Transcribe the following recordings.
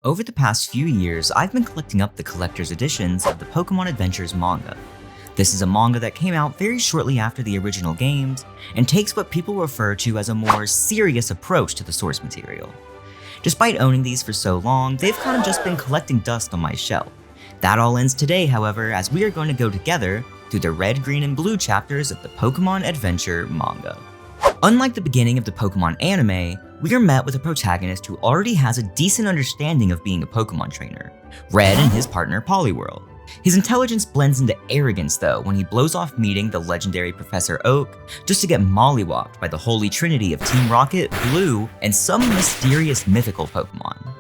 Over the past few years, I've been collecting up the collector's editions of the Pokémon Adventures manga. This is a manga that came out very shortly after the original games and takes what people refer to as a more serious approach to the source material. Despite owning these for so long, they've kind of just been collecting dust on my shelf. That all ends today, however, as we are going to go together through the red, green, and blue chapters of the Pokémon Adventure manga. Unlike the beginning of the Pokémon anime, we are met with a protagonist who already has a decent understanding of being a Pokémon trainer, Red and his partner Poliwhirl. His intelligence blends into arrogance though when he blows off meeting the legendary Professor Oak just to get mollywopped by the holy trinity of Team Rocket, Blue, and some mysterious mythical Pokémon.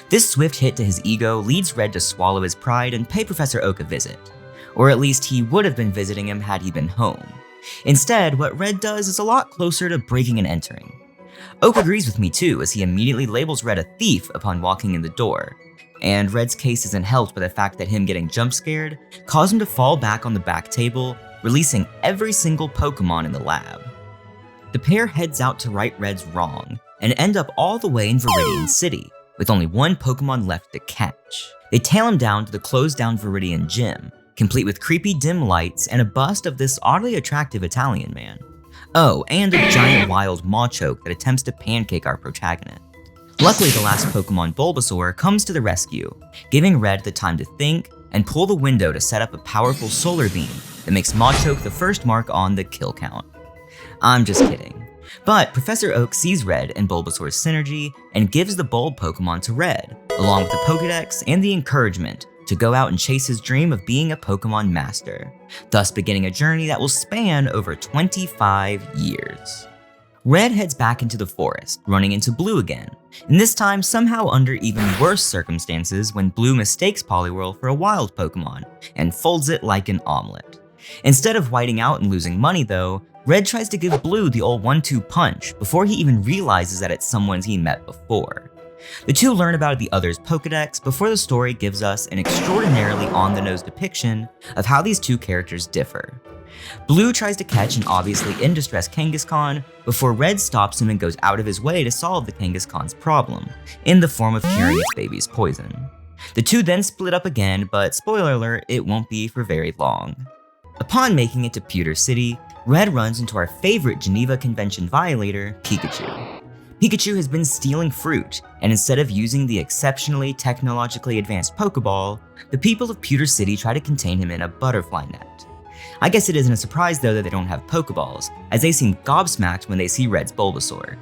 This swift hit to his ego leads Red to swallow his pride and pay Professor Oak a visit. Or at least he would have been visiting him had he been home. Instead, what Red does is a lot closer to breaking and entering. Oak agrees with me too, as he immediately labels Red a thief upon walking in the door. And Red's case isn't helped by the fact that him getting jump scared caused him to fall back on the back table, releasing every single Pokémon in the lab. The pair heads out to right Red's wrong, and end up all the way in Viridian City, with only one Pokémon left to catch. They tail him down to the closed down Viridian Gym, complete with creepy dim lights and a bust of this oddly attractive Italian man. Oh, and a giant wild Mawchoke that attempts to pancake our protagonist. Luckily, the last Pokemon, Bulbasaur, comes to the rescue, giving Red the time to think and pull the window to set up a powerful solar beam that makes Mawchoke the first mark on the kill count. I'm just kidding. But Professor Oak sees Red and Bulbasaur's synergy and gives the Bulb Pokemon to Red, along with the Pokedex and the encouragement to go out and chase his dream of being a Pokemon master, thus beginning a journey that will span over 25 years. Red heads back into the forest, running into Blue again, and this time somehow under even worse circumstances when Blue mistakes Poliwhirl for a wild Pokemon and folds it like an omelet. Instead of whiting out and losing money though, Red tries to give Blue the old 1-2 punch before he even realizes that it's someone he met before. The two learn about the other's Pokedex before the story gives us an extraordinarily on-the-nose depiction of how these two characters differ. Blue tries to catch an obviously in distress Kangaskhan before Red stops him and goes out of his way to solve the Kangaskhan's problem, in the form of curing its baby's poison. The two then split up again, but spoiler alert, it won't be for very long. Upon making it to Pewter City, Red runs into our favorite Geneva Convention violator, Pikachu. Pikachu has been stealing fruit, and instead of using the exceptionally technologically advanced Pokeball, the people of Pewter City try to contain him in a butterfly net. I guess it isn't a surprise though that they don't have Pokeballs, as they seem gobsmacked when they see Red's Bulbasaur.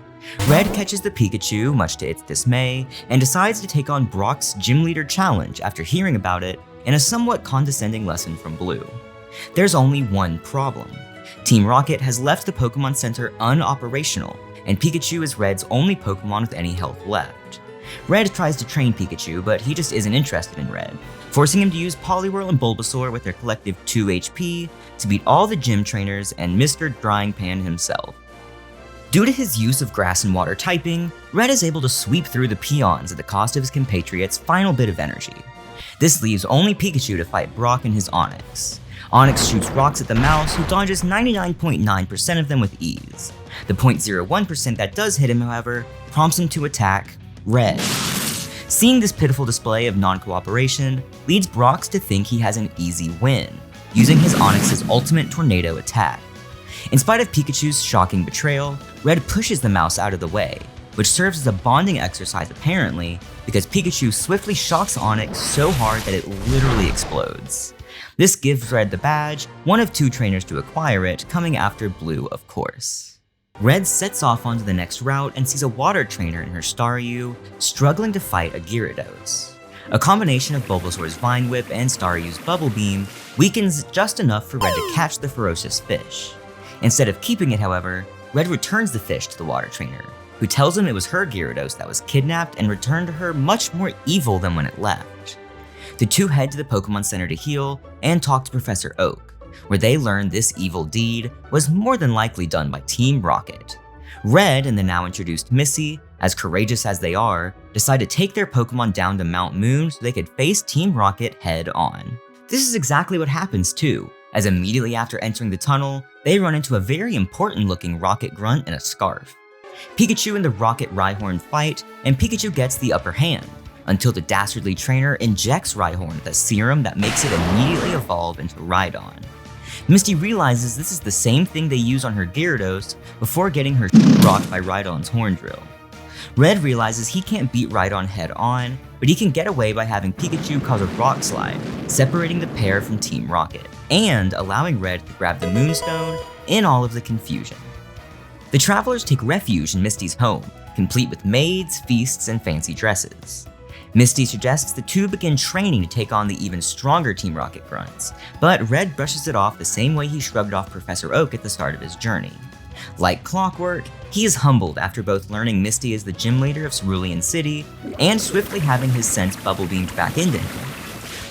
Red catches the Pikachu, much to its dismay, and decides to take on Brock's Gym Leader Challenge after hearing about it in a somewhat condescending lesson from Blue. There's only one problem. Team Rocket has left the Pokemon Center unoperational, and Pikachu is Red's only Pokemon with any health left. Red tries to train Pikachu, but he just isn't interested in Red, forcing him to use Poliwhirl and Bulbasaur with their collective 2 HP to beat all the gym trainers and Mr. Drying Pan himself. Due to his use of grass and water typing, Red is able to sweep through the peons at the cost of his compatriot's final bit of energy. This leaves only Pikachu to fight Brock and his Onix. Onix shoots rocks at the mouse, who dodges 99.9% of them with ease. The 0.01% that does hit him, however, prompts him to attack Red. Seeing this pitiful display of non-cooperation leads Brock to think he has an easy win, using his Onix's ultimate tornado attack. In spite of Pikachu's shocking betrayal, Red pushes the mouse out of the way, which serves as a bonding exercise apparently, because Pikachu swiftly shocks Onix so hard that it literally explodes. This gives Red the badge, one of 2 trainers to acquire it, coming after Blue of course. Red sets off onto the next route and sees a water trainer in her Staryu struggling to fight a Gyarados. A combination of Bulbasaur's Vine Whip and Staryu's Bubble Beam weakens just enough for Red to catch the ferocious fish. Instead of keeping it, however, Red returns the fish to the water trainer, who tells him it was her Gyarados that was kidnapped and returned to her much more evil than when it left. The two head to the Pokemon Center to heal and talk to Professor Oak, where they learn this evil deed was more than likely done by Team Rocket. Red and the now introduced Missy, as courageous as they are, decide to take their Pokemon down to Mount Moon so they could face Team Rocket head on. This is exactly what happens too, as immediately after entering the tunnel, they run into a very important looking Rocket Grunt in a scarf. Pikachu and the Rocket Rhyhorn fight, and Pikachu gets the upper hand, until the dastardly trainer injects Rhyhorn with a serum that makes it immediately evolve into Rhydon. Misty realizes this is the same thing they use on her Gyarados before getting her rocked by Rhydon's horn drill. Red realizes he can't beat Rhydon head on, but he can get away by having Pikachu cause a rock slide, separating the pair from Team Rocket, and allowing Red to grab the Moonstone in all of the confusion. The travelers take refuge in Misty's home, complete with maids, feasts, and fancy dresses. Misty suggests the two begin training to take on the even stronger Team Rocket grunts, but Red brushes it off the same way he shrugged off Professor Oak at the start of his journey. Like clockwork, he is humbled after both learning Misty is the gym leader of Cerulean City and swiftly having his sense bubble beamed back into him.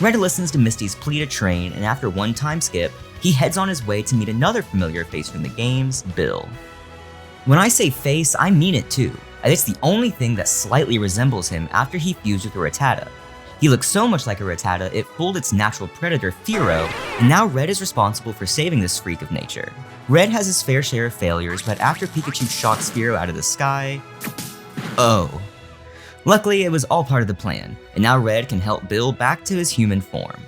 Red listens to Misty's plea to train, and after one time skip, he heads on his way to meet another familiar face from the games, Bill. When I say face, I mean it too, and it's the only thing that slightly resembles him after he fused with a Rattata. He looks so much like a Rattata, it fooled its natural predator, Fearow, and now Red is responsible for saving this freak of nature. Red has his fair share of failures, but after Pikachu shocks Fearow out of the sky... oh. Luckily, it was all part of the plan, and now Red can help Bill back to his human form.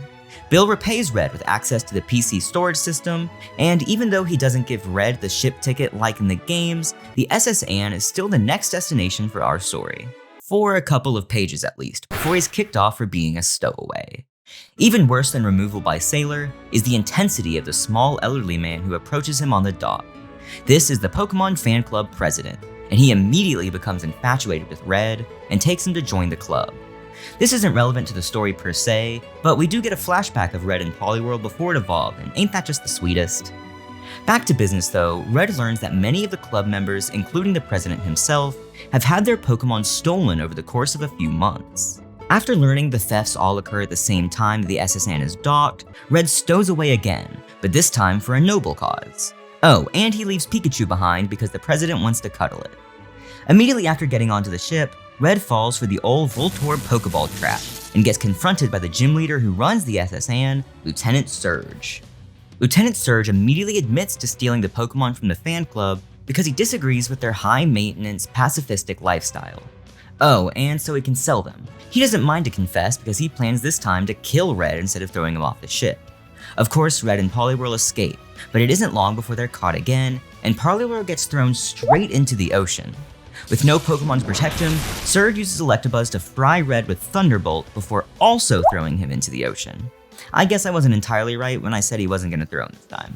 Bill repays Red with access to the PC storage system, and even though he doesn't give Red the ship ticket like in the games, the SS Anne is still the next destination for our story. For a couple of pages at least, before he's kicked off for being a stowaway. Even worse than removal by Sailor is the intensity of the small elderly man who approaches him on the dock. This is the Pokémon Fan Club president, and he immediately becomes infatuated with Red and takes him to join the club. This isn't relevant to the story per se, but we do get a flashback of Red in Poliwhirl before it evolved, and ain't that just the sweetest? Back to business though, Red learns that many of the club members, including the president himself, have had their Pokémon stolen over the course of a few months. After learning the thefts all occur at the same time that the SS Anne is docked, Red stows away again, but this time for a noble cause. Oh, and he leaves Pikachu behind because the president wants to cuddle it. Immediately after getting onto the ship, Red falls for the old Voltorb Pokeball trap and gets confronted by the gym leader who runs the SS Anne, Lieutenant Surge. Lieutenant Surge immediately admits to stealing the Pokemon from the fan club because he disagrees with their high-maintenance, pacifistic lifestyle. Oh, and so he can sell them. He doesn't mind to confess because he plans this time to kill Red instead of throwing him off the ship. Of course, Red and Poliwhirl escape, but it isn't long before they're caught again, and Poliwhirl gets thrown straight into the ocean. With no Pokemon to protect him, Surge uses Electabuzz to fry Red with Thunderbolt before also throwing him into the ocean. I guess I wasn't entirely right when I said he wasn't going to throw him this time.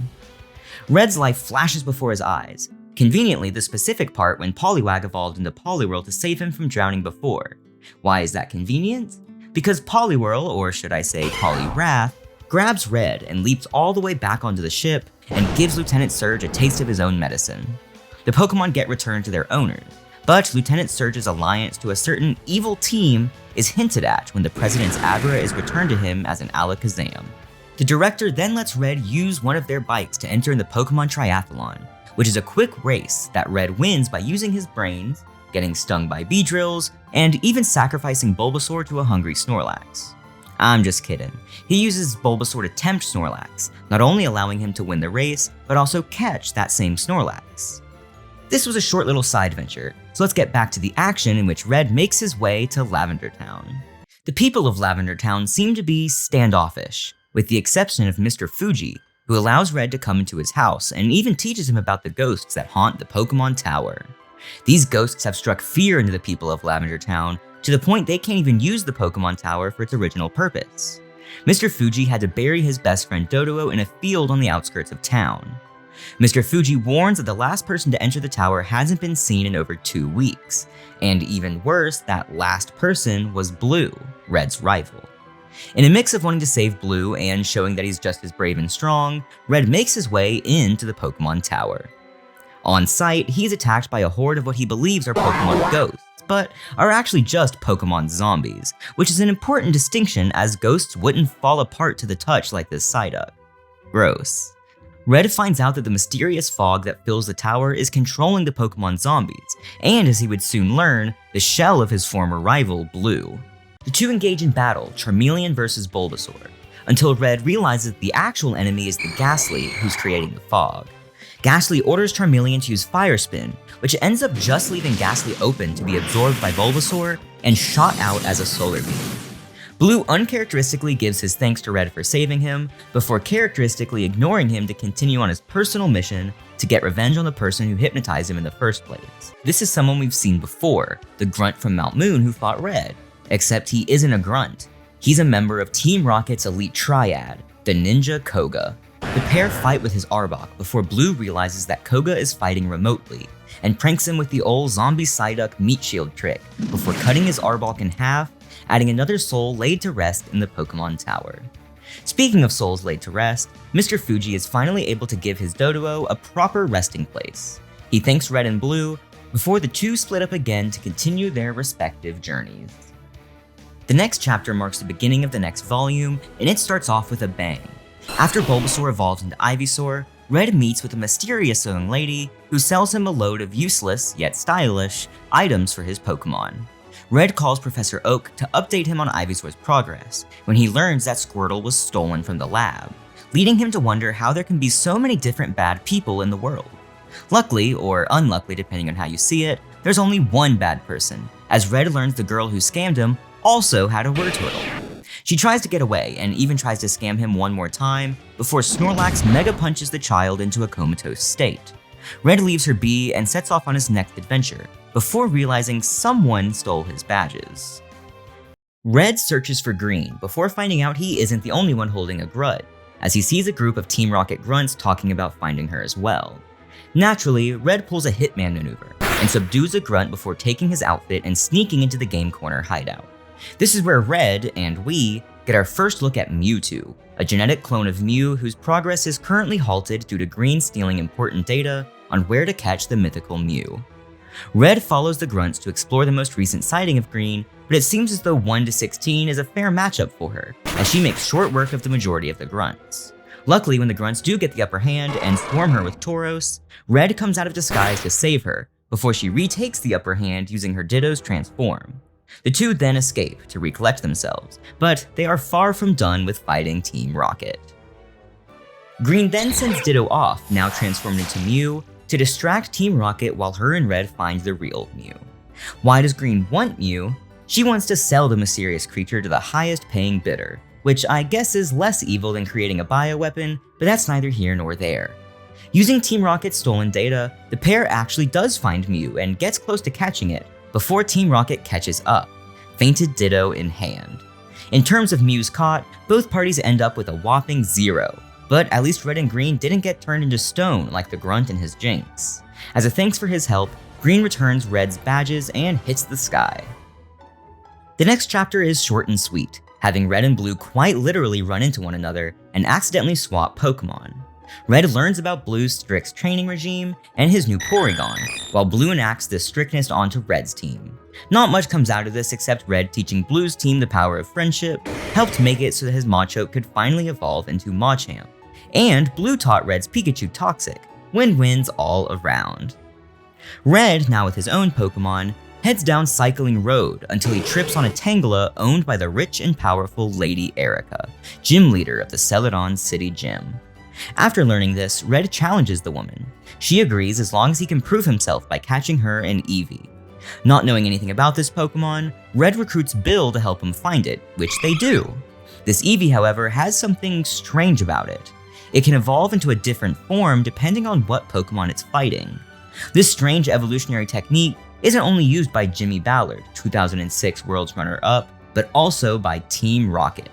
Red's life flashes before his eyes, conveniently the specific part when Poliwag evolved into Poliwhirl to save him from drowning before. Why is that convenient? Because Poliwhirl, or should I say Poliwrath, grabs Red and leaps all the way back onto the ship and gives Lieutenant Surge a taste of his own medicine. The Pokemon get returned to their owners, but Lieutenant Surge's alliance to a certain evil team is hinted at when the President's Abra is returned to him as an Alakazam. The director then lets Red use one of their bikes to enter in the Pokemon Triathlon, which is a quick race that Red wins by using his brains, getting stung by Beedrills, and even sacrificing Bulbasaur to a hungry Snorlax. I'm just kidding. He uses Bulbasaur to tempt Snorlax, not only allowing him to win the race, but also catch that same Snorlax. This was a short little side venture, so let's get back to the action in which Red makes his way to Lavender Town. The people of Lavender Town seem to be standoffish, with the exception of Mr. Fuji, who allows Red to come into his house and even teaches him about the ghosts that haunt the Pokemon Tower. These ghosts have struck fear into the people of Lavender Town to the point they can't even use the Pokemon Tower for its original purpose. Mr. Fuji had to bury his best friend Doduo in a field on the outskirts of town. Mr. Fuji warns that the last person to enter the tower hasn't been seen in over 2 weeks, and even worse, that last person was Blue, Red's rival. In a mix of wanting to save Blue and showing that he's just as brave and strong, Red makes his way into the Pokemon Tower. On site, he's attacked by a horde of what he believes are Pokemon ghosts, but are actually just Pokemon zombies, which is an important distinction as ghosts wouldn't fall apart to the touch like this Psyduck. Gross. Red finds out that the mysterious fog that fills the tower is controlling the Pokemon zombies, and as he would soon learn, the shell of his former rival, Blue. The two engage in battle, Charmeleon versus Bulbasaur, until Red realizes the actual enemy is the Ghastly who's creating the fog. Ghastly orders Charmeleon to use Fire Spin, which ends up just leaving Ghastly open to be absorbed by Bulbasaur and shot out as a solar beam. Blue uncharacteristically gives his thanks to Red for saving him, before characteristically ignoring him to continue on his personal mission to get revenge on the person who hypnotized him in the first place. This is someone we've seen before, the grunt from Mount Moon who fought Red, except he isn't a grunt. He's a member of Team Rocket's elite triad, the Ninja Koga. The pair fight with his Arbok before Blue realizes that Koga is fighting remotely, and pranks him with the old zombie Psyduck meat shield trick before cutting his Arbok in half, adding another soul laid to rest in the Pokemon Tower. Speaking of souls laid to rest, Mr. Fuji is finally able to give his Doduo a proper resting place. He thanks Red and Blue before the two split up again to continue their respective journeys. The next chapter marks the beginning of the next volume, and it starts off with a bang. After Bulbasaur evolves into Ivysaur, Red meets with a mysterious young lady who sells him a load of useless, yet stylish, items for his Pokemon. Red calls Professor Oak to update him on Ivysaur's progress, when he learns that Squirtle was stolen from the lab, leading him to wonder how there can be so many different bad people in the world. Luckily, or unluckily depending on how you see it, there's only one bad person, as Red learns the girl who scammed him also had a Wurturtle. She tries to get away and even tries to scam him one more time before Snorlax mega punches the child into a comatose state. Red leaves her be and sets off on his next adventure, before realizing someone stole his badges. Red searches for Green before finding out he isn't the only one holding a Grud, as he sees a group of Team Rocket grunts talking about finding her as well. Naturally, Red pulls a Hitman maneuver and subdues a grunt before taking his outfit and sneaking into the Game Corner hideout. This is where Red, and we, get our first look at Mewtwo, a genetic clone of Mew whose progress is currently halted due to Green stealing important data on where to catch the mythical Mew. Red follows the grunts to explore the most recent sighting of Green, but it seems as though 1-16 is a fair matchup for her, as she makes short work of the majority of the grunts. Luckily, when the grunts do get the upper hand and swarm her with Tauros, Red comes out of disguise to save her, before she retakes the upper hand using her Ditto's transform. The two then escape to recollect themselves, but they are far from done with fighting Team Rocket. Green then sends Ditto off, now transformed into Mew, to distract Team Rocket while her and Red find the real Mew. Why does Green want Mew? She wants to sell the mysterious creature to the highest paying bidder, which I guess is less evil than creating a bioweapon, but that's neither here nor there. Using Team Rocket's stolen data, the pair actually does find Mew and gets close to catching it, before Team Rocket catches up, fainted Ditto in hand. In terms of Mews caught, both parties end up with a whopping 0, but at least Red and Green didn't get turned into stone like the grunt and his Jinx. As a thanks for his help, Green returns Red's badges and hits the sky. The next chapter is short and sweet, having Red and Blue quite literally run into one another and accidentally swap Pokemon. Red learns about Blue's strict training regime and his new Porygon, while Blue enacts this strictness onto Red's team. Not much comes out of this except Red teaching Blue's team the power of friendship helped make it so that his Machoke could finally evolve into Machamp. And Blue taught Red's Pikachu Toxic, win-wins all around. Red, now with his own Pokemon, heads down Cycling Road until he trips on a Tangela owned by the rich and powerful Lady Erica, gym leader of the Celadon City Gym. After learning this, Red challenges the woman. She agrees as long as he can prove himself by catching her and Eevee. Not knowing anything about this Pokemon, Red recruits Bill to help him find it, which they do. This Eevee, however, has something strange about it. It can evolve into a different form depending on what Pokemon it's fighting. This strange evolutionary technique isn't only used by Jimmy Ballard, 2006 World's Runner-Up, but also by Team Rocket.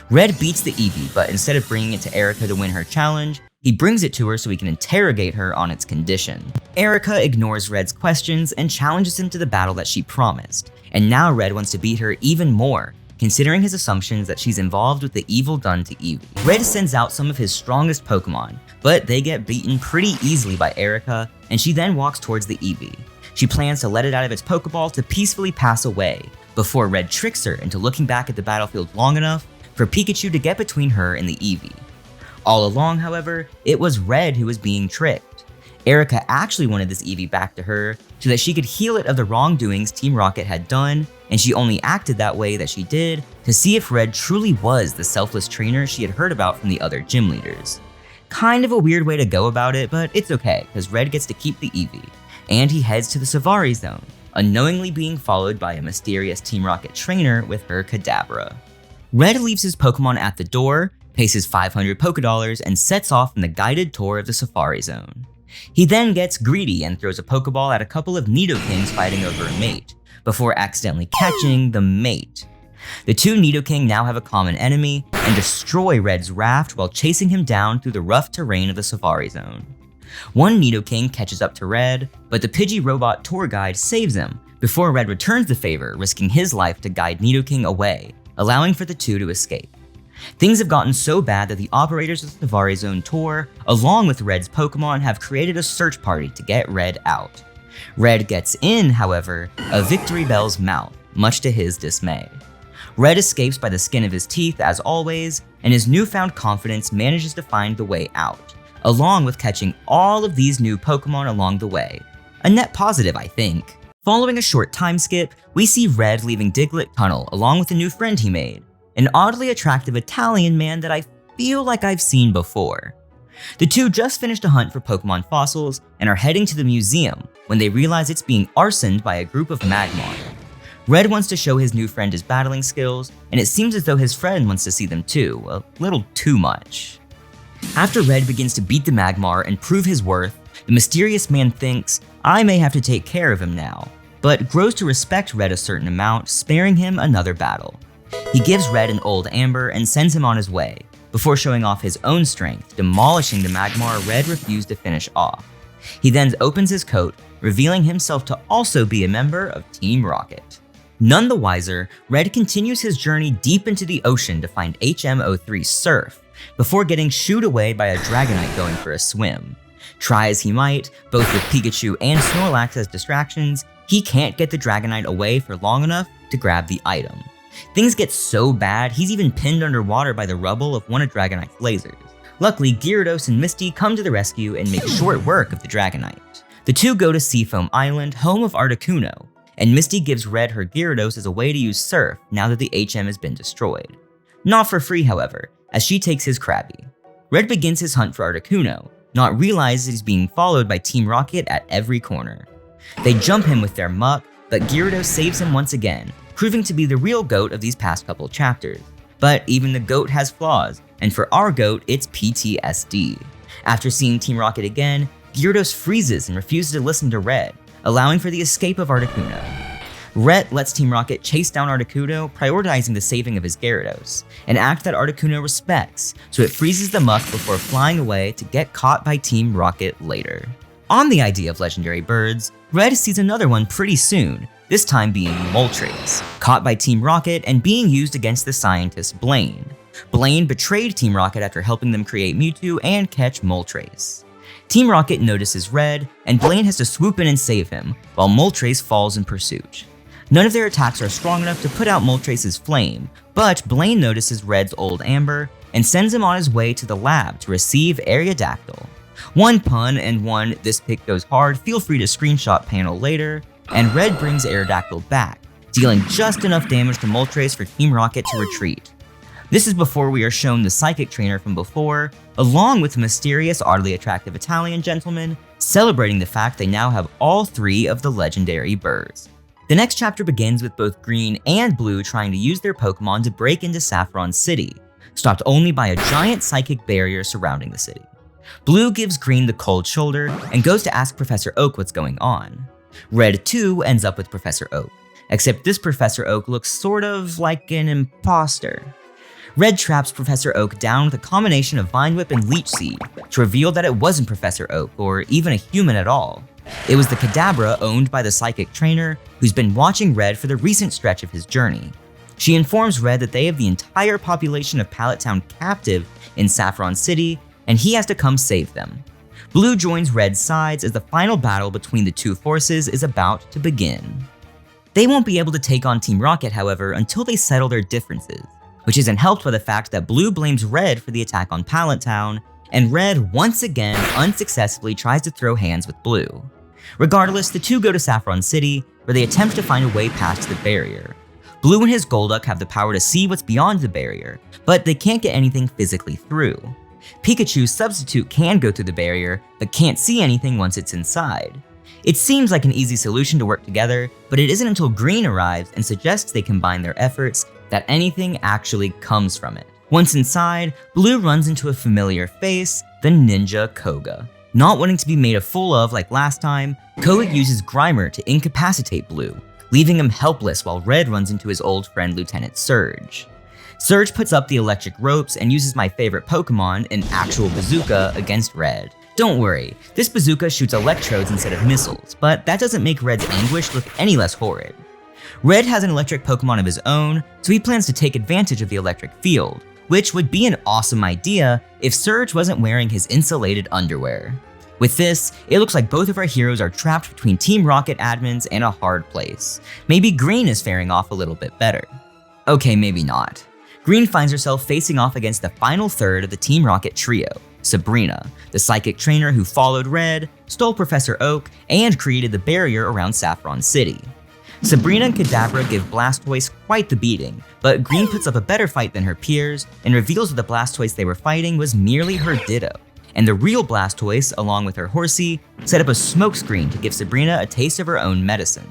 Red beats the Eevee, but instead of bringing it to Erica to win her challenge, he brings it to her so he can interrogate her on its condition. Erica ignores Red's questions and challenges him to the battle that she promised, and now Red wants to beat her even more, considering his assumptions that she's involved with the evil done to Eevee. Red sends out some of his strongest Pokemon, but they get beaten pretty easily by Erica, and she then walks towards the Eevee. She plans to let it out of its Pokeball to peacefully pass away, before Red tricks her into looking back at the battlefield long enough for Pikachu to get between her and the Eevee. All along, however, it was Red who was being tricked. Erica actually wanted this Eevee back to her so that she could heal it of the wrongdoings Team Rocket had done, and she only acted that way that she did to see if Red truly was the selfless trainer she had heard about from the other gym leaders. Kind of a weird way to go about it, but it's okay, because Red gets to keep the Eevee, and he heads to the Savari Zone, unknowingly being followed by a mysterious Team Rocket trainer with her Kadabra. Red leaves his Pokemon at the door, pays his 500 Pokédollars, and sets off on the guided tour of the Safari Zone. He then gets greedy and throws a Pokeball at a couple of Nidokings fighting over a mate, before accidentally catching the mate. The two Nidoking now have a common enemy and destroy Red's raft while chasing him down through the rough terrain of the Safari Zone. One Nidoking catches up to Red, but the Pidgey robot tour guide saves him before Red returns the favor, risking his life to guide Nidoking away, allowing for the two to escape. Things have gotten so bad that the operators of the Safari Zone tour, along with Red's Pokemon, have created a search party to get Red out. Red gets in, however, a Victory Bell's mouth, much to his dismay. Red escapes by the skin of his teeth as always, and his newfound confidence manages to find the way out, along with catching all of these new Pokemon along the way. A net positive, I think. Following a short time skip, we see Red leaving Diglett Tunnel along with a new friend he made, an oddly attractive Italian man that I feel like I've seen before. The two just finished a hunt for Pokemon fossils and are heading to the museum when they realize it's being arsoned by a group of Magmar. Red wants to show his new friend his battling skills, and it seems as though his friend wants to see them too, a little too much. After Red begins to beat the Magmar and prove his worth, the mysterious man thinks, I may have to take care of him now, but grows to respect Red a certain amount, sparing him another battle. He gives Red an old amber and sends him on his way, before showing off his own strength, demolishing the Magmar Red refused to finish off. He then opens his coat, revealing himself to also be a member of Team Rocket. None the wiser, Red continues his journey deep into the ocean to find HM03 Surf, before getting shooed away by a Dragonite going for a swim. Try as he might, both with Pikachu and Snorlax as distractions, he can't get the Dragonite away for long enough to grab the item. Things get so bad, he's even pinned underwater by the rubble of one of Dragonite's lasers. Luckily, Gyarados and Misty come to the rescue and make short work of the Dragonite. The two go to Seafoam Island, home of Articuno, and Misty gives Red her Gyarados as a way to use Surf now that the HM has been destroyed. Not for free, however, as she takes his Krabby. Red begins his hunt for Articuno, not realizing he's being followed by Team Rocket at every corner. They jump him with their muck, but Gyarados saves him once again, proving to be the real GOAT of these past couple chapters. But even the GOAT has flaws, and for our GOAT, it's PTSD. After seeing Team Rocket again, Gyarados freezes and refuses to listen to Red, allowing for the escape of Articuno. Red lets Team Rocket chase down Articuno, prioritizing the saving of his Gyarados, an act that Articuno respects, so it freezes the muck before flying away to get caught by Team Rocket later. On the idea of legendary birds, Red sees another one pretty soon, this time being Moltres, caught by Team Rocket and being used against the scientist Blaine. Blaine betrayed Team Rocket after helping them create Mewtwo and catch Moltres. Team Rocket notices Red, and Blaine has to swoop in and save him, while Moltres falls in pursuit. None of their attacks are strong enough to put out Moltres' flame, but Blaine notices Red's old amber and sends him on his way to the lab to receive Aerodactyl. One pun and one "this pick goes hard" feel free to screenshot panel later, and Red brings Aerodactyl back, dealing just enough damage to Moltres for Team Rocket to retreat. This is before we are shown the psychic trainer from before, along with a mysterious, oddly attractive Italian gentleman, celebrating the fact they now have all three of the legendary birds. The next chapter begins with both Green and Blue trying to use their Pokemon to break into Saffron City, stopped only by a giant psychic barrier surrounding the city. Blue gives Green the cold shoulder and goes to ask Professor Oak what's going on. Red too ends up with Professor Oak, except this Professor Oak looks sort of like an imposter. Red traps Professor Oak down with a combination of Vine Whip and Leech Seed to reveal that it wasn't Professor Oak or even a human at all. It was the Kadabra owned by the psychic trainer who's been watching Red for the recent stretch of his journey. She informs Red that they have the entire population of Pallet Town captive in Saffron City and he has to come save them. Blue joins Red's sides as the final battle between the two forces is about to begin. They won't be able to take on Team Rocket, however, until they settle their differences, which isn't helped by the fact that Blue blames Red for the attack on Pallet Town, and Red once again unsuccessfully tries to throw hands with Blue. Regardless, the two go to Saffron City, where they attempt to find a way past the barrier. Blue and his Golduck have the power to see what's beyond the barrier, but they can't get anything physically through. Pikachu's Substitute can go through the barrier, but can't see anything once it's inside. It seems like an easy solution to work together, but it isn't until Green arrives and suggests they combine their efforts that anything actually comes from it. Once inside, Blue runs into a familiar face, the ninja Koga. Not wanting to be made a fool of like last time, Koga uses Grimer to incapacitate Blue, leaving him helpless while Red runs into his old friend Lieutenant Surge. Surge puts up the electric ropes and uses my favorite Pokemon, an actual bazooka, against Red. Don't worry, this bazooka shoots electrodes instead of missiles, but that doesn't make Red's anguish look any less horrid. Red has an electric Pokemon of his own, so he plans to take advantage of the electric field, which would be an awesome idea if Surge wasn't wearing his insulated underwear. With this, it looks like both of our heroes are trapped between Team Rocket admins and a hard place. Maybe Green is faring off a little bit better. Okay, maybe not. Green finds herself facing off against the final third of the Team Rocket trio, Sabrina, the psychic trainer who followed Red, stole Professor Oak, and created the barrier around Saffron City. Sabrina and Kadabra give Blastoise quite the beating, but Green puts up a better fight than her peers and reveals that the Blastoise they were fighting was merely her Ditto. And the real Blastoise, along with her Horsey, set up a smokescreen to give Sabrina a taste of her own medicine.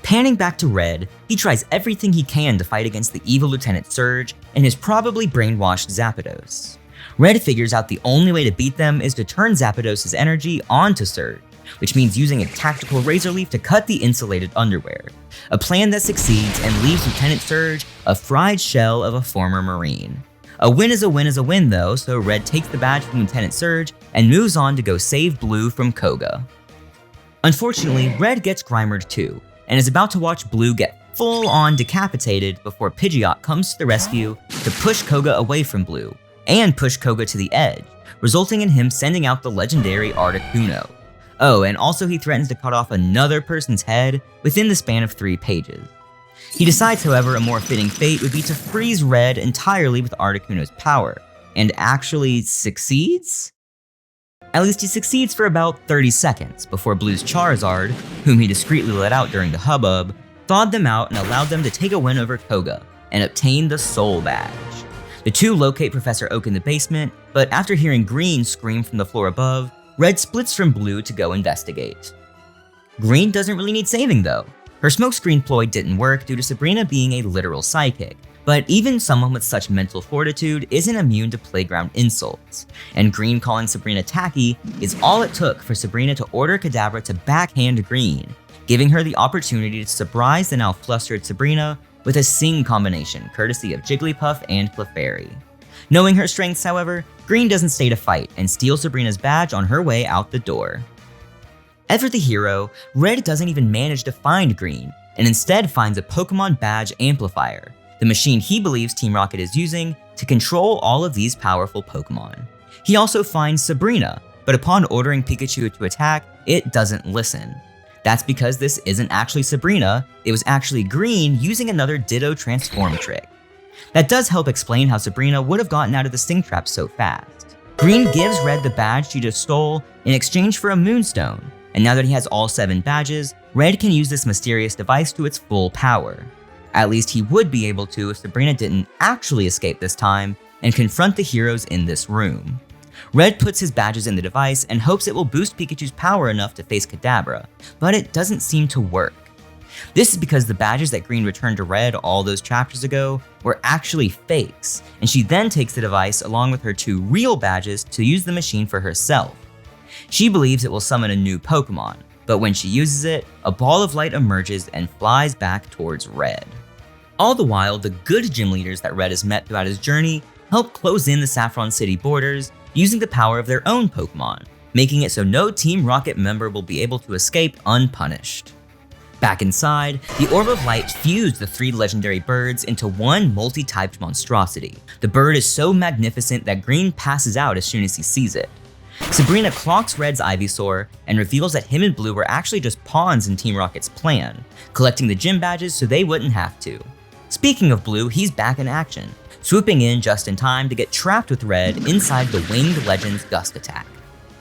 Panning back to Red, he tries everything he can to fight against the evil Lieutenant Surge and his probably brainwashed Zapdos. Red figures out the only way to beat them is to turn Zapdos' energy onto Surge, which means using a tactical razor leaf to cut the insulated underwear, a plan that succeeds and leaves Lieutenant Surge a fried shell of a former Marine. A win is a win is a win though, so Red takes the badge from Lieutenant Surge and moves on to go save Blue from Koga. Unfortunately, Red gets Grimered too, and is about to watch Blue get full-on decapitated before Pidgeot comes to the rescue to push Koga away from Blue, and push Koga to the edge, resulting in him sending out the legendary Articuno. Oh, and also he threatens to cut off another person's head within the span of 3 pages. He decides, however, a more fitting fate would be to freeze Red entirely with Articuno's power, and actually succeeds? At least he succeeds for about 30 seconds before Blue's Charizard, whom he discreetly let out during the hubbub, thawed them out and allowed them to take a win over Koga and obtain the Soul Badge. The two locate Professor Oak in the basement, but after hearing Green scream from the floor above, Red splits from Blue to go investigate. Green doesn't really need saving though. Her smokescreen ploy didn't work due to Sabrina being a literal psychic, but even someone with such mental fortitude isn't immune to playground insults, and Green calling Sabrina tacky is all it took for Sabrina to order Kadabra to backhand Green, giving her the opportunity to surprise the now flustered Sabrina with a sing combination courtesy of Jigglypuff and Clefairy. Knowing her strengths, however, Green doesn't stay to fight and steals Sabrina's badge on her way out the door. Ever the hero, Red doesn't even manage to find Green, and instead finds a Pokemon Badge Amplifier, the machine he believes Team Rocket is using to control all of these powerful Pokemon. He also finds Sabrina, but upon ordering Pikachu to attack, it doesn't listen. That's because this isn't actually Sabrina, it was actually Green using another Ditto transform trick. That does help explain how Sabrina would have gotten out of the sting trap so fast. Green gives Red the badge she just stole in exchange for a Moonstone, and now that he has all 7 badges, Red can use this mysterious device to its full power. At least he would be able to if Sabrina didn't actually escape this time and confront the heroes in this room. Red puts his badges in the device and hopes it will boost Pikachu's power enough to face Kadabra, but it doesn't seem to work. This is because the badges that Green returned to Red all those chapters ago were actually fakes, and she then takes the device along with her 2 real badges to use the machine for herself. She believes it will summon a new Pokemon, but when she uses it, a ball of light emerges and flies back towards Red. All the while, the good gym leaders that Red has met throughout his journey help close in the Saffron City borders using the power of their own Pokemon, making it so no Team Rocket member will be able to escape unpunished. Back inside, the Orb of Light fused the 3 legendary birds into one multi-typed monstrosity. The bird is so magnificent that Green passes out as soon as he sees it. Sabrina clocks Red's Ivysaur and reveals that him and Blue were actually just pawns in Team Rocket's plan, collecting the gym badges so they wouldn't have to. Speaking of Blue, he's back in action, swooping in just in time to get trapped with Red inside the Winged Legends Gust Attack.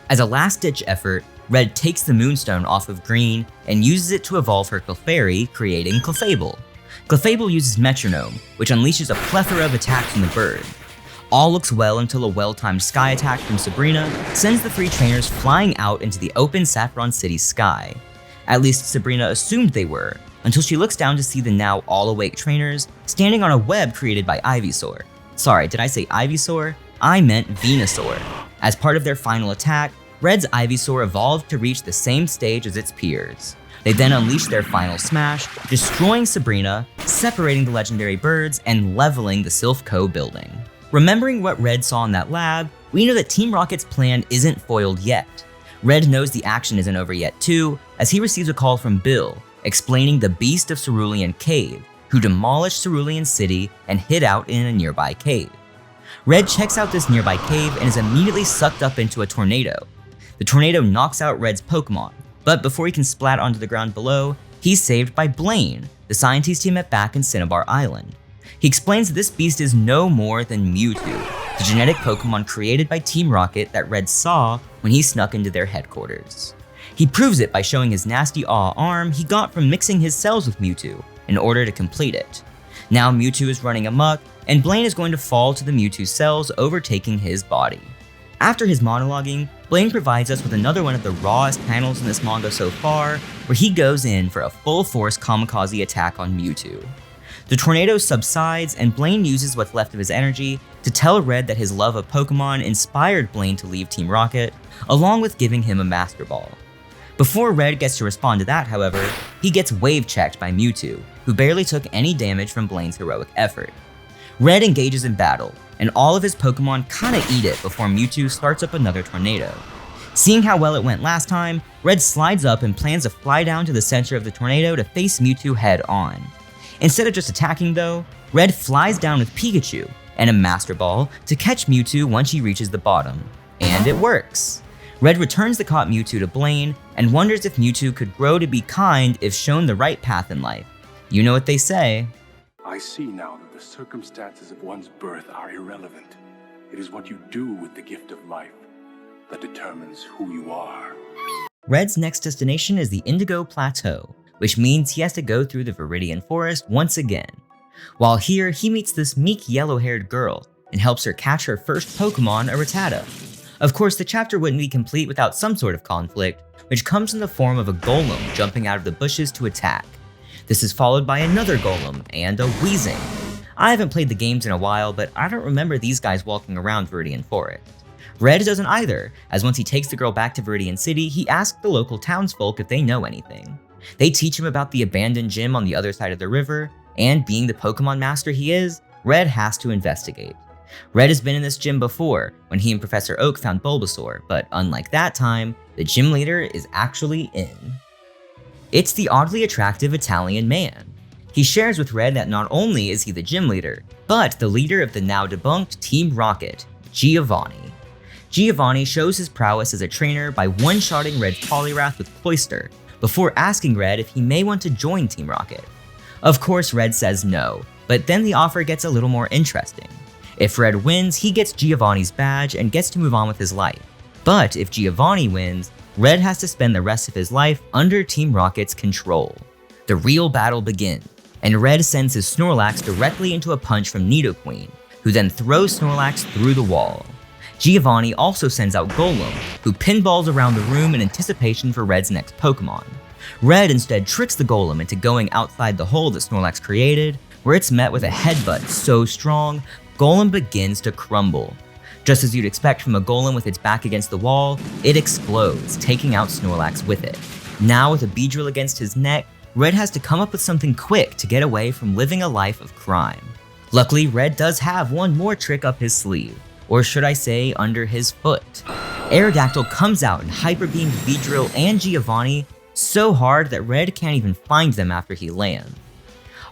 As a last-ditch effort, Red takes the Moonstone off of Green and uses it to evolve her Clefairy, creating Clefable. Clefable uses Metronome, which unleashes a plethora of attacks on the bird. All looks well until a well-timed sky attack from Sabrina sends the 3 trainers flying out into the open Saffron City sky. At least Sabrina assumed they were, until she looks down to see the now all-awake trainers standing on a web created by Ivysaur. Sorry, did I say Ivysaur? I meant Venusaur. As part of their final attack, Red's Ivysaur evolved to reach the same stage as its peers. They then unleashed their final smash, destroying Sabrina, separating the legendary birds, and leveling the Silph Co building. Remembering what Red saw in that lab, we know that Team Rocket's plan isn't foiled yet. Red knows the action isn't over yet too, as he receives a call from Bill, explaining the Beast of Cerulean Cave, who demolished Cerulean City and hid out in a nearby cave. Red checks out this nearby cave and is immediately sucked up into a tornado. The tornado knocks out Red's Pokémon, but before he can splat onto the ground below, he's saved by Blaine, the scientist he met back in Cinnabar Island. He explains that this beast is no more than Mewtwo, the genetic Pokémon created by Team Rocket that Red saw when he snuck into their headquarters. He proves it by showing his nasty awe arm he got from mixing his cells with Mewtwo in order to complete it. Now Mewtwo is running amok, and Blaine is going to fall to the Mewtwo cells, overtaking his body. After his monologuing, Blaine provides us with another one of the rawest panels in this manga so far, where he goes in for a full-force kamikaze attack on Mewtwo. The tornado subsides, and Blaine uses what's left of his energy to tell Red that his love of Pokemon inspired Blaine to leave Team Rocket, along with giving him a Master Ball. Before Red gets to respond to that, however, he gets wave-checked by Mewtwo, who barely took any damage from Blaine's heroic effort. Red engages in battle, and all of his Pokemon kinda eat it before Mewtwo starts up another tornado. Seeing how well it went last time, Red slides up and plans to fly down to the center of the tornado to face Mewtwo head on. Instead of just attacking though, Red flies down with Pikachu and a Master Ball to catch Mewtwo once he reaches the bottom. And it works! Red returns the caught Mewtwo to Blaine and wonders if Mewtwo could grow to be kind if shown the right path in life. You know what they say. I see now that the circumstances of one's birth are irrelevant. It is what you do with the gift of life that determines who you are. Red's next destination is the Indigo Plateau, which means he has to go through the Viridian Forest once again. While here, he meets this meek yellow-haired girl and helps her catch her first Pokemon, a Rattata. Of course, the chapter wouldn't be complete without some sort of conflict, which comes in the form of a Golem jumping out of the bushes to attack. This is followed by another Golem and a Weezing. I haven't played the games in a while, but I don't remember these guys walking around Viridian Forest. Red doesn't either, as once he takes the girl back to Viridian City, he asks the local townsfolk if they know anything. They teach him about the abandoned gym on the other side of the river, and being the Pokemon master he is, Red has to investigate. Red has been in this gym before, when he and Professor Oak found Bulbasaur, but unlike that time, the gym leader is actually in. It's the oddly attractive Italian man. He shares with Red that not only is he the gym leader, but the leader of the now debunked Team Rocket, Giovanni. Giovanni shows his prowess as a trainer by one-shotting Red's Poliwrath with Cloyster, before asking Red if he may want to join Team Rocket. Of course, Red says no, but then the offer gets a little more interesting. If Red wins, he gets Giovanni's badge and gets to move on with his life. But if Giovanni wins, Red has to spend the rest of his life under Team Rocket's control. The real battle begins, and Red sends his Snorlax directly into a punch from Nidoqueen, who then throws Snorlax through the wall. Giovanni also sends out Golem, who pinballs around the room in anticipation for Red's next Pokemon. Red instead tricks the Golem into going outside the hole that Snorlax created, where it's met with a headbutt so strong, Golem begins to crumble. Just as you'd expect from a Golem with its back against the wall, it explodes, taking out Snorlax with it. Now with a Beedrill against his neck, Red has to come up with something quick to get away from living a life of crime. Luckily, Red does have one more trick up his sleeve, or should I say under his foot. Aerodactyl comes out and hyper beams Beedrill and Giovanni so hard that Red can't even find them after he lands.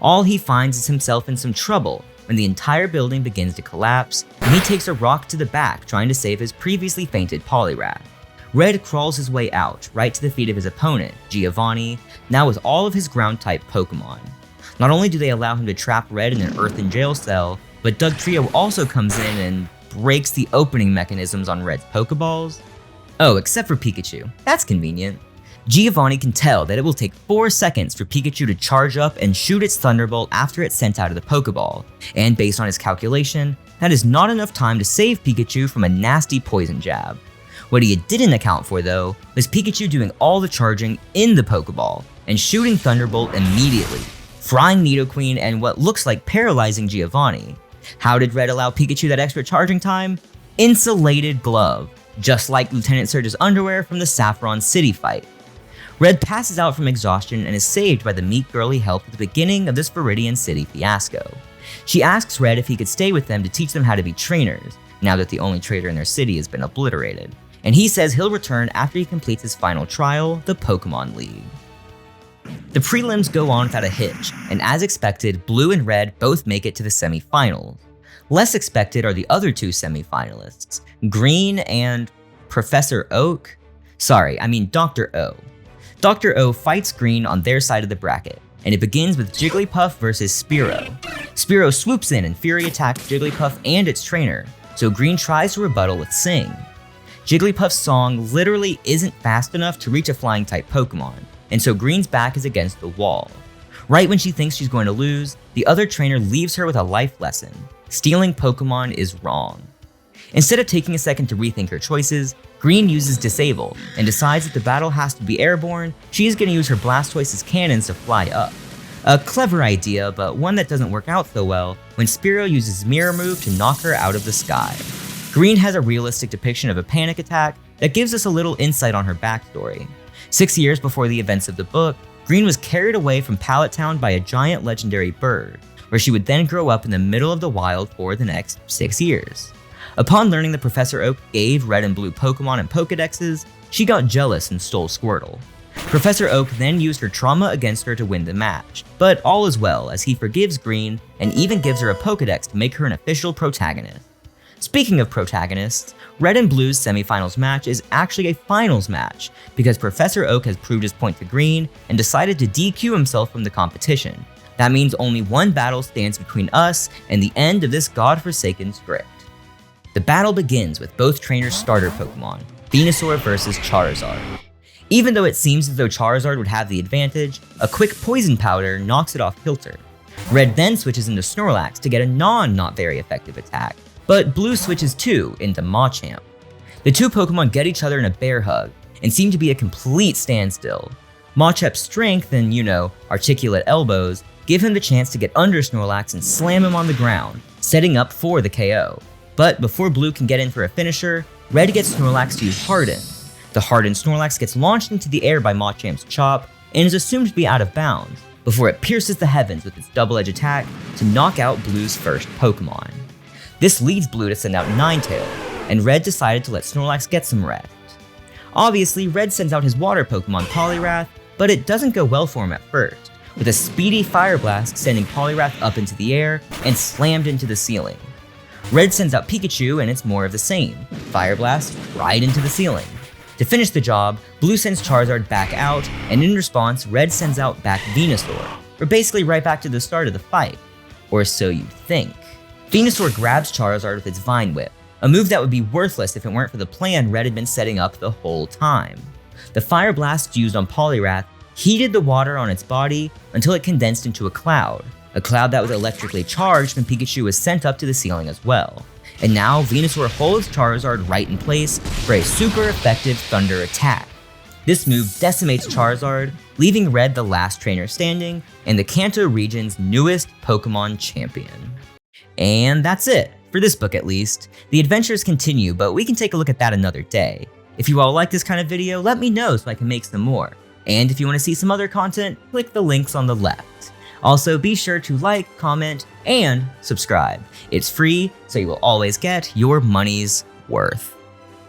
All he finds is himself in some trouble when the entire building begins to collapse, and he takes a rock to the back trying to save his previously fainted Poliwrath. Red crawls his way out, right to the feet of his opponent, Giovanni, now with all of his ground-type Pokemon. Not only do they allow him to trap Red in an earthen jail cell, but Dugtrio also comes in and breaks the opening mechanisms on Red's Pokeballs. Oh, except for Pikachu. That's convenient. Giovanni can tell that it will take 4 seconds for Pikachu to charge up and shoot its Thunderbolt after it's sent out of the Pokeball, and based on his calculation, that is not enough time to save Pikachu from a nasty poison jab. What he didn't account for though, was Pikachu doing all the charging in the Pokeball and shooting Thunderbolt immediately, frying Nidoqueen and what looks like paralyzing Giovanni. How did Red allow Pikachu that extra charging time? Insulated glove, just like Lieutenant Surge's underwear from the Saffron City fight. Red passes out from exhaustion and is saved by the meek girl he helped at the beginning of this Viridian City fiasco. She asks Red if he could stay with them to teach them how to be trainers, now that the only trainer in their city has been obliterated, and he says he'll return after he completes his final trial, the Pokémon League. The prelims go on without a hitch, and as expected, Blue and Red both make it to the semifinals. Less expected are the other two semifinalists, Green and Professor Oak? Sorry, I mean Dr. O. Dr. O fights Green on their side of the bracket, and it begins with Jigglypuff versus Spearow. Spearow swoops in and Fury attacks Jigglypuff and its trainer, so Green tries to rebuttal with Sing. Jigglypuff's song literally isn't fast enough to reach a flying-type Pokemon, and so Green's back is against the wall. Right when she thinks she's going to lose, the other trainer leaves her with a life lesson. Stealing Pokemon is wrong. Instead of taking a second to rethink her choices, Green uses Disable and decides that the battle has to be airborne. She is going to use her Blastoise's cannons to fly up. A clever idea, but one that doesn't work out so well when Spearow uses Mirror Move to knock her out of the sky. Green has a realistic depiction of a panic attack that gives us a little insight on her backstory. 6 years before the events of the book, Green was carried away from Pallet Town by a giant legendary bird, where she would then grow up in the middle of the wild for the next 6 years. Upon learning that Professor Oak gave Red and Blue Pokemon and Pokedexes, she got jealous and stole Squirtle. Professor Oak then used her trauma against her to win the match, but all is well as he forgives Green and even gives her a Pokedex to make her an official protagonist. Speaking of protagonists, Red and Blue's semifinals match is actually a finals match because Professor Oak has proved his point to Green and decided to DQ himself from the competition. That means only one battle stands between us and the end of this godforsaken script. The battle begins with both trainers' starter Pokemon, Venusaur versus Charizard. Even though it seems as though Charizard would have the advantage, a quick poison powder knocks it off kilter. Red then switches into Snorlax to get a not very effective attack, but Blue switches too into Machamp. The two Pokemon get each other in a bear hug and seem to be a complete standstill. Machamp's strength and, articulate elbows give him the chance to get under Snorlax and slam him on the ground, setting up for the KO. But before Blue can get in for a finisher, Red gets Snorlax to use Harden. The hardened Snorlax gets launched into the air by Machamp's Chop and is assumed to be out of bounds, before it pierces the heavens with its double-edged attack to knock out Blue's first Pokemon. This leads Blue to send out Ninetale, and Red decided to let Snorlax get some rest. Obviously, Red sends out his water Pokemon Poliwrath, but it doesn't go well for him at first, with a speedy Fire Blast sending Poliwrath up into the air and slammed into the ceiling. Red sends out Pikachu and it's more of the same, Fire Blast right into the ceiling. To finish the job, Blue sends Charizard back out, and in response, Red sends out back Venusaur. We're basically right back to the start of the fight. Or so you think. Venusaur grabs Charizard with its Vine Whip, a move that would be worthless if it weren't for the plan Red had been setting up the whole time. The Fire Blast used on Poliwrath heated the water on its body until it condensed into a cloud that was electrically charged when Pikachu was sent up to the ceiling as well. And now Venusaur holds Charizard right in place for a super effective Thunder attack. This move decimates Charizard, leaving Red the last trainer standing and the Kanto region's newest Pokemon champion. And that's it, for this book at least. The adventures continue, but we can take a look at that another day. If you all like this kind of video, let me know so I can make some more. And if you want to see some other content, click the links on the left. Also, be sure to like, comment, and subscribe. It's free, so you will always get your money's worth.